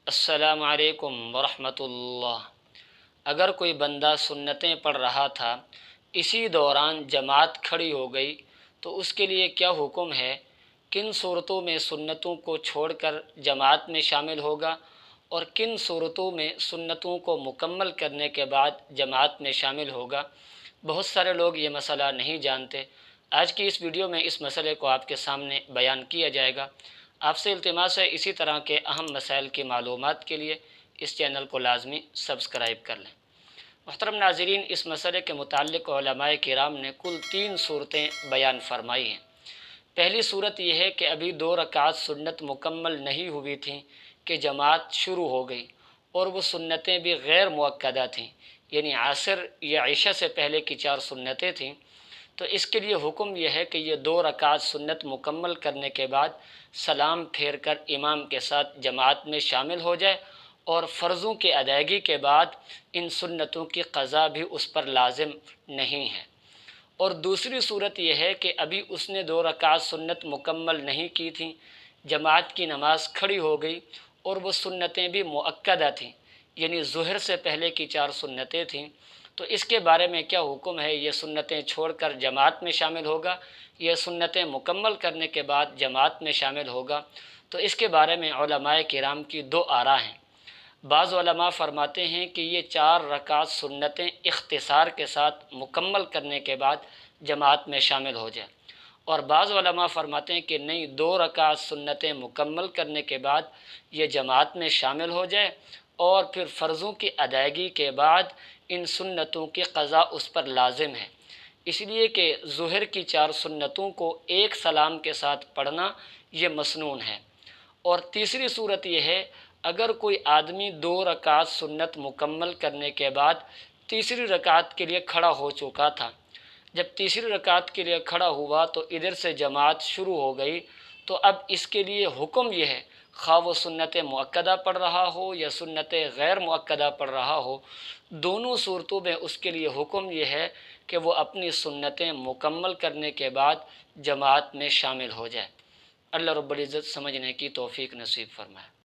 السلام علیکم ورحمۃ اللہ۔ اگر کوئی بندہ سنتیں پڑھ رہا تھا، اسی دوران جماعت کھڑی ہو گئی تو اس کے لیے کیا حکم ہے؟ کن صورتوں میں سنتوں کو چھوڑ کر جماعت میں شامل ہوگا اور کن صورتوں میں سنتوں کو مکمل کرنے کے بعد جماعت میں شامل ہوگا؟ بہت سارے لوگ یہ مسئلہ نہیں جانتے۔ آج کی اس ویڈیو میں اس مسئلے کو آپ کے سامنے بیان کیا جائے گا۔ آپ سے التماس ہے اسی طرح کے اہم مسائل کی معلومات کے لیے اس چینل کو لازمی سبسکرائب کر لیں۔ محترم ناظرین، اس مسئلے کے متعلق علماء کرام نے کل 3 صورتیں بیان فرمائی ہیں۔ پہلی صورت یہ ہے کہ ابھی 2 رکعت سنت مکمل نہیں ہوئی تھیں کہ جماعت شروع ہو گئی، اور وہ سنتیں بھی غیر مؤکدہ تھیں، یعنی عصر یا عشاء سے پہلے کی 4 سنتیں تھیں۔ تو اس کے لیے حکم یہ ہے کہ یہ 2 رکعت سنت مکمل کرنے کے بعد سلام پھیر کر امام کے ساتھ جماعت میں شامل ہو جائے، اور فرضوں کی ادائیگی کے بعد ان سنتوں کی قضا بھی اس پر لازم نہیں ہے۔ اور دوسری صورت یہ ہے کہ ابھی اس نے 2 رکعت سنت مکمل نہیں کی تھیں، جماعت کی نماز کھڑی ہو گئی اور وہ سنتیں بھی مؤکدہ تھیں، یعنی ظہر سے پہلے کی 4 سنتیں تھیں۔ تو اس کے بارے میں کیا حکم ہے؟ یہ سنتیں چھوڑ کر جماعت میں شامل ہوگا، یہ سنتیں مکمل کرنے کے بعد جماعت میں شامل ہوگا؟ تو اس کے بارے میں علماء کرام کی 2 آراء ہیں۔ بعض علماء فرماتے ہیں کہ یہ 4 رکعت سنتیں اختصار کے ساتھ مکمل کرنے کے بعد جماعت میں شامل ہو جائے، اور بعض علماء فرماتے ہیں کہ نہیں، 2 رکعت سنتیں مکمل کرنے کے بعد یہ جماعت میں شامل ہو جائے، اور پھر فرضوں کی ادائیگی کے بعد ان سنتوں کی قضا اس پر لازم ہے، اس لیے کہ ظہر کی 4 سنتوں کو ایک سلام کے ساتھ پڑھنا یہ مسنون ہے۔ اور تیسری صورت یہ ہے، اگر کوئی آدمی 2 رکعت سنت مکمل کرنے کے بعد تیسری رکعت کے لیے کھڑا ہو چکا تھا، جب تیسری رکعت کے لیے کھڑا ہوا تو ادھر سے جماعت شروع ہو گئی، تو اب اس کے لیے حکم یہ ہے، خواہ وہ سنت مؤکدہ پڑھ رہا ہو یا سنت غیر مؤکدہ پڑھ رہا ہو، دونوں صورتوں میں اس کے لیے حکم یہ ہے کہ وہ اپنی سنتیں مکمل کرنے کے بعد جماعت میں شامل ہو جائے۔ اللہ رب العزت سمجھنے کی توفیق نصیب فرمائے۔